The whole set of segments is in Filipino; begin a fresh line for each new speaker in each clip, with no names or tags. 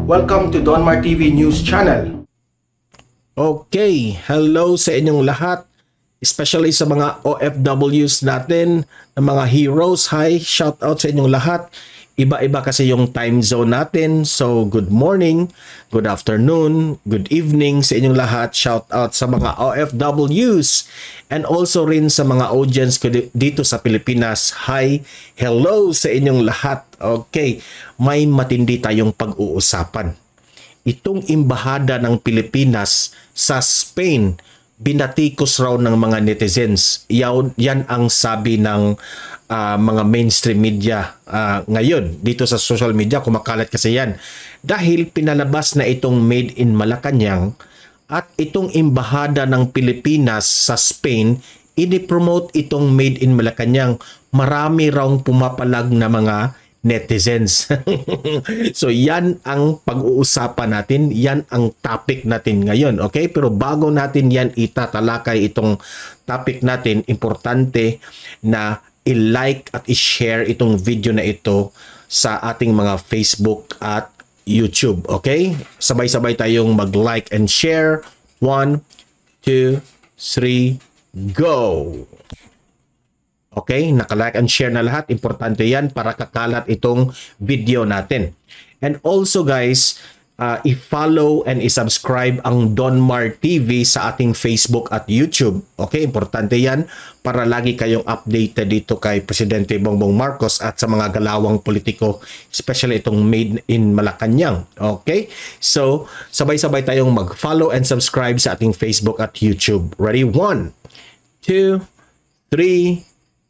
Welcome to Donmar TV News Channel.
Okay, hello sa inyong lahat, especially sa mga OFWs natin, ng mga heroes. Hi, shout out sa inyong lahat. Iba-iba kasi yung time zone natin. So, good morning, good afternoon, good evening sa inyong lahat. Shout out sa mga OFWs and also rin sa mga audience ko dito sa Pilipinas. Hi, hello sa inyong lahat. Okay, may matindi tayong pag-uusapan. Itong embahada ng Pilipinas sa Spain, binatikos raw ng mga netizens. Yan ang sabi ng mga mainstream media ngayon. Dito sa social media, kumakalat kasi yan. Dahil pinalabas na itong Made in Malacanang at itong embahada ng Pilipinas sa Spain, ini-promote itong Made in Malacanang. Marami raw pumapalag na mga netizens. So yan ang pag-uusapan natin, yan ang topic natin ngayon, okay? Pero bago natin yan itatalakay itong topic natin, importante na i-like at i-share itong video na ito sa ating mga Facebook at YouTube, okay? Sabay-sabay tayong mag-like and share. 1, 2, 3, go! Okay, naka-like and share na lahat. Importante yan para kakalat itong video natin. And also guys, i-follow and i-subscribe ang Donmar TV sa ating Facebook at YouTube. Okay, importante yan para lagi kayong updated dito kay Presidente Bongbong Marcos at sa mga galawang politiko, especially itong Made in Malacanang. Okay, so sabay-sabay tayong mag-follow and subscribe sa ating Facebook at YouTube. Ready? 1, 2, 3,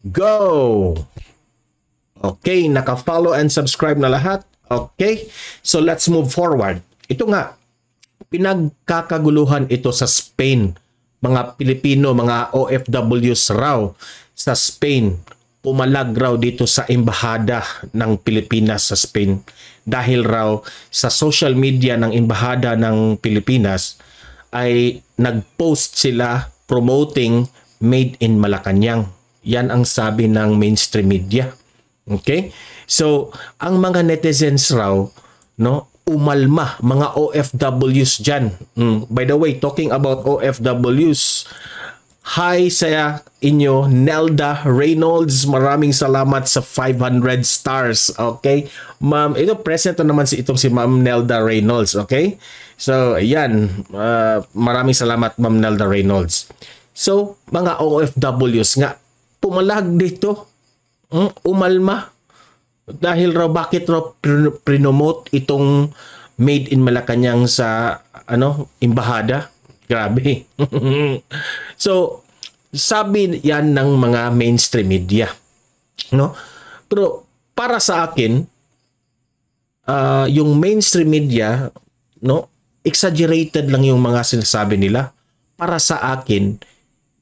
go! Okay, naka-follow and subscribe na lahat. Okay, so let's move forward. Ito nga, pinagkakaguluhan ito sa Spain. Mga Pilipino, mga OFWs raw sa Spain, pumalag raw dito sa embahada ng Pilipinas sa Spain. Dahil raw sa social media ng embahada ng Pilipinas ay nag-post sila promoting Made in Malacanang. Yan ang sabi ng mainstream media. Okay? So, ang mga netizens raw, no, umalma, mga OFWs dyan. By the way, talking about OFWs, hi sa inyo, Nelda Reynolds. Maraming salamat sa 500 stars. Okay? Ma'am, ito present na naman itong si Ma'am Nelda Reynolds. Okay? So, ayan. Maraming salamat, Ma'am Nelda Reynolds. So, mga OFWs nga, pumalag dito. Umalma. Dahil raw bakit raw prinomote itong Made in Malacanang sa embahada? Grabe. So, sabi yan ng mga mainstream media, no? Pero para sa akin, yung mainstream media, no, exaggerated lang yung mga sinasabi nila. Para sa akin,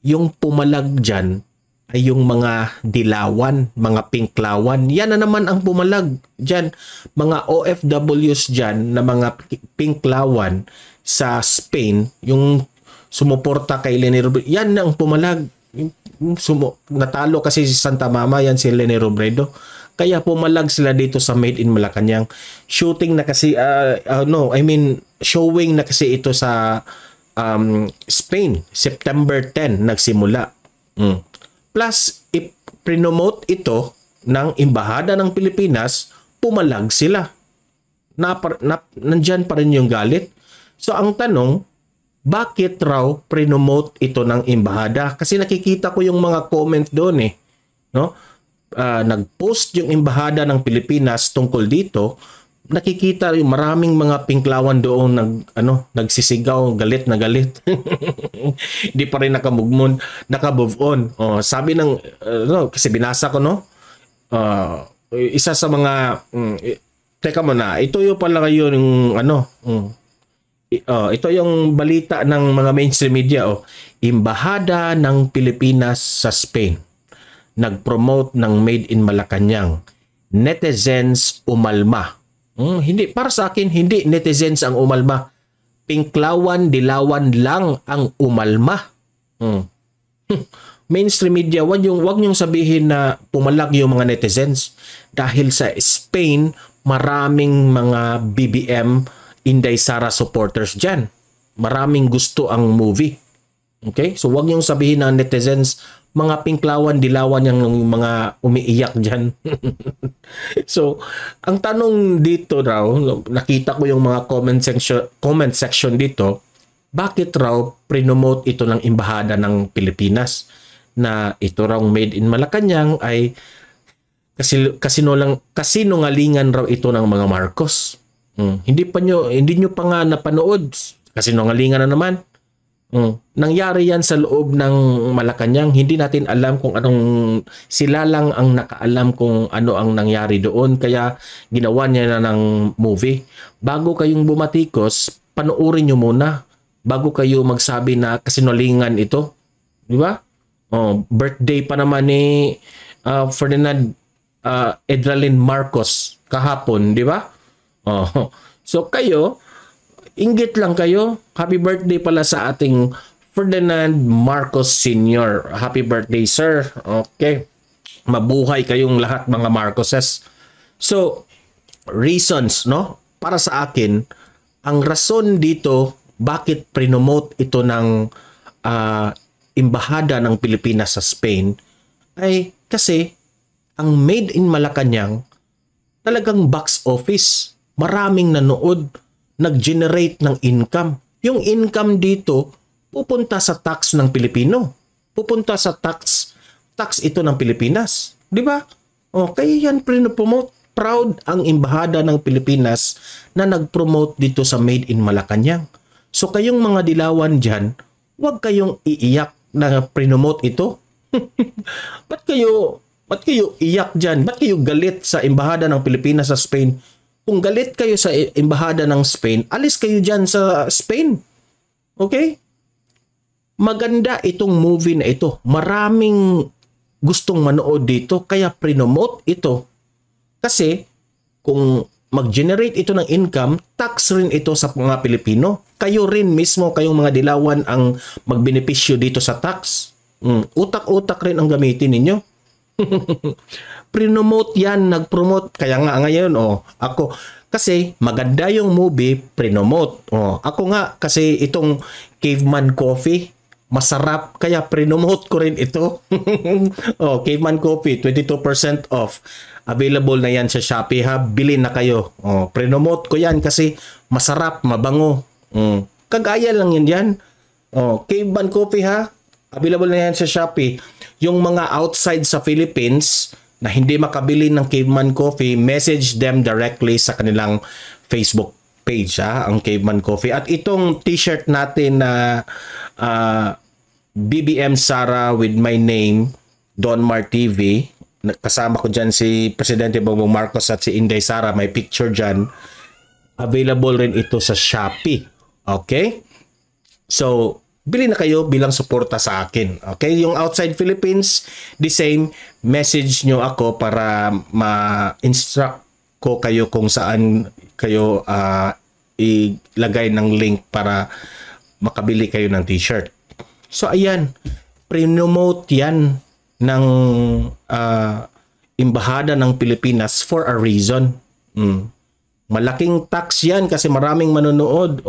yung pumalag diyan ay yung mga dilawan, mga pinklawan. Yan na naman ang pumalag dyan. Mga OFWs dyan na mga pinklawan sa Spain, yung sumuporta kay Leni Robredo, yan na ang pumalag. Natalo kasi si Santa Mama, yan si Leni Robredo. Kaya pumalag sila dito sa Made in Malacanang. Shooting na kasi, showing na kasi ito sa Spain. September 10 nagsimula. Plus, i-promote ito ng embahada ng Pilipinas, pumalag sila. Nandyan pa rin yung galit. So, ang tanong, bakit raw promote ito ng embahada? Kasi nakikita ko yung mga comment doon eh. No? Nag-post yung embahada ng Pilipinas tungkol dito. Nakikita yung maraming mga pinklawan doon nagsisigaw, galit na galit. Di pa rin naka-move on. Sabi ng kasi binasa ko, no? Isa sa mga teka muna, ito yung pala ngayon yung ito yung balita ng mga mainstream media, Embahada ng Pilipinas sa Spain nag-promote ng Made in Malacanang. Netizens umalma. Hindi, para sa akin, hindi netizens ang umalma. Pinklawan, dilawan lang ang umalma. Mainstream media, wag niyong sabihin na pumalag yung mga netizens. Dahil sa Spain, maraming mga BBM Inday Sara supporters dyan. Maraming gusto ang movie. Okay? So wag niyong sabihin ng netizens, mga pinklawan, dilawan yung mga umiiyak dyan. So, ang tanong dito raw, nakita ko yung mga comment section dito, bakit raw prinomote ito ng Embahada ng Pilipinas na ito raw made in Malacanang ay kasinungalingan raw ito ng mga Marcos. Hindi nyo pa nga napanood, kasinungalingan na naman. Nangyari yan sa loob ng Malacanang. Hindi natin alam kung sila lang ang nakaalam kung ano ang nangyari doon. Kaya ginawa niya na ng movie. Bago kayong bumatikos, panoorin nyo muna. Bago kayo magsabi na kasinungalingan ito. Di ba? Birthday pa naman ni Ferdinand Edralin Marcos kahapon. Di ba? So kayo, inggit lang kayo. Happy birthday pala sa ating Ferdinand Marcos Sr. Happy birthday, sir. Okay. Mabuhay kayong lahat, mga Marcoses. So, reasons, no? Para sa akin, ang rason dito, bakit prinomote ito ng Embahada ng Pilipinas sa Spain, ay kasi ang Made in Malacanang talagang box office. Maraming nanood, nag-generate ng income. Yung income dito, pupunta sa tax ng Pilipino. Pupunta sa tax ito ng Pilipinas. Di ba? Kaya yan promote. Proud ang Embahada ng Pilipinas na nag-promote dito sa Made in Malacanang. So kayong mga dilawan dyan, huwag kayong iiyak na promote ito. Ba't kayo iyak dyan? Ba't kayo galit sa Embahada ng Pilipinas sa Spain? Kung galit kayo sa Embahada ng Spain, alis kayo dyan sa Spain. Okay? Maganda itong movie na ito. Maraming gustong manood dito, kaya prinomote ito. Kasi, kung mag-generate ito ng income, tax rin ito sa mga Pilipino. Kayo rin mismo, kayong mga dilawan ang magbenepisyo dito sa tax. Utak-utak rin ang gamitin ninyo. Prinomote yan, nag-promote. Kaya nga ngayon, ako, kasi maganda yung movie, prinomote. Ako nga, kasi itong Caveman Coffee, masarap, kaya prinomote ko rin ito. Caveman Coffee, 22% off. Available na yan sa Shopee, ha? Bilhin na kayo. Prinomote ko yan kasi masarap, mabango. Kagaya lang yan. Caveman Coffee, ha? Available na yan sa Shopee. Yung mga outside sa Philippines na hindi makabili ng Caveman Coffee, message them directly sa kanilang Facebook page, ang Caveman Coffee. At itong t-shirt natin na BBM Sara with my name, Donmar TV, kasama ko dyan si Presidente Bongbong Marcos at si Inday Sara, may picture dyan. Available rin ito sa Shopee. Okay? So, bili na kayo bilang suporta sa akin. Okay? Yung outside Philippines, the same, message nyo ako para ma-instruct ko kayo kung saan kayo ilagay ng link para makabili kayo ng t-shirt. So, ayan. Prinomote yan ng Embahada ng Pilipinas for a reason. Malaking tax yan kasi maraming manonood.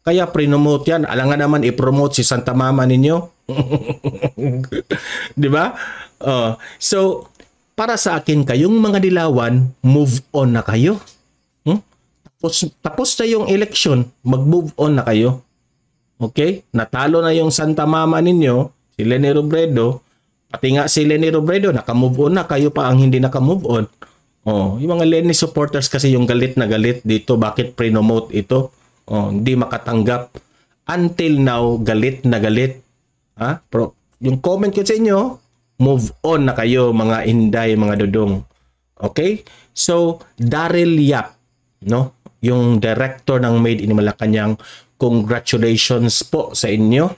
Kaya prinomote yan. Alangan naman i-promote si Santa Mama ninyo. Di ba? So, para sa akin, kayong mga dilawan, move on na kayo. Tapos na yung election, mag-move on na kayo. Okay? Natalo na yung Santa Mama ninyo, si Leni Robredo. Pati nga si Leni Robredo, naka-move on na. Kayo pa ang hindi naka-move on. Yung mga Leni supporters kasi yung galit na galit dito. Bakit prinomote ito? Hindi makatanggap. Until now, galit na galit. Pero yung comment ko sa inyo, move on na kayo, mga Inday, mga Dudong. Okay? So, Daryl Yap, no? Yung director ng Made in Malacanang, congratulations po sa inyo.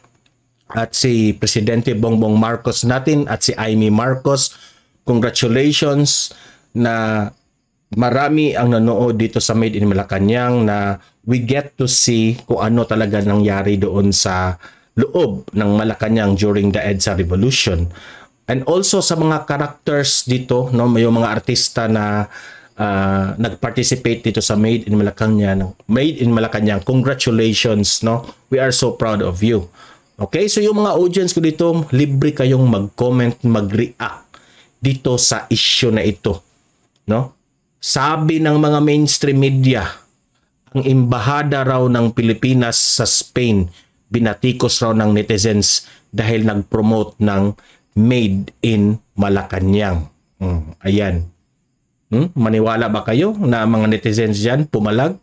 At si Presidente Bongbong Marcos natin at si Amy Marcos, congratulations na marami ang nanood dito sa Made in Malacanang na we get to see kung ano talaga nangyari doon sa loob ng Malacanang during the EDSA Revolution. And also sa mga characters dito, no, may mga artista na nag-participate dito sa Made in Malacanang. Made in Malacanang. Congratulations, no? We are so proud of you. Okay, so yung mga audience ko dito, libre kayong mag-comment, mag-react dito sa issue na ito, no? Sabi ng mga mainstream media, ang embahada raw ng Pilipinas sa Spain, binatikos raw ng netizens dahil nag-promote ng Made in Malacanang. Ayan. Maniwala ba kayo na mga netizens dyan pumalag?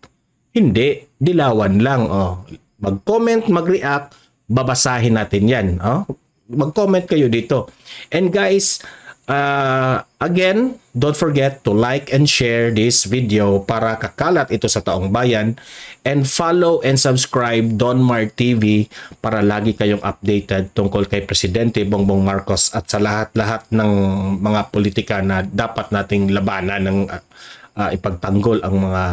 Hindi, dilawan lang. Mag-comment, mag-react, babasahin natin yan. Mag-comment kayo dito. And guys, again, don't forget to like and share this video para kakalat ito sa taong bayan, and follow and subscribe Donmar TV para lagi kayong updated tungkol kay Presidente Bongbong Marcos at sa lahat-lahat ng mga politika na dapat nating labanan ng ipagtanggol ang mga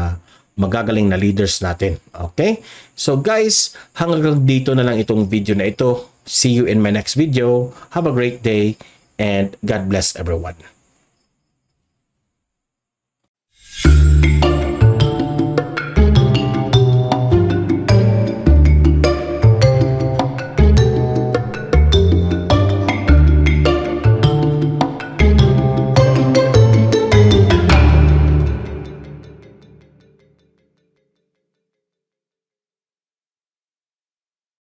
magagaling na leaders natin. Okay? So guys, hanggang dito na lang itong video na ito. See you in my next video. Have a great day. And God bless everyone.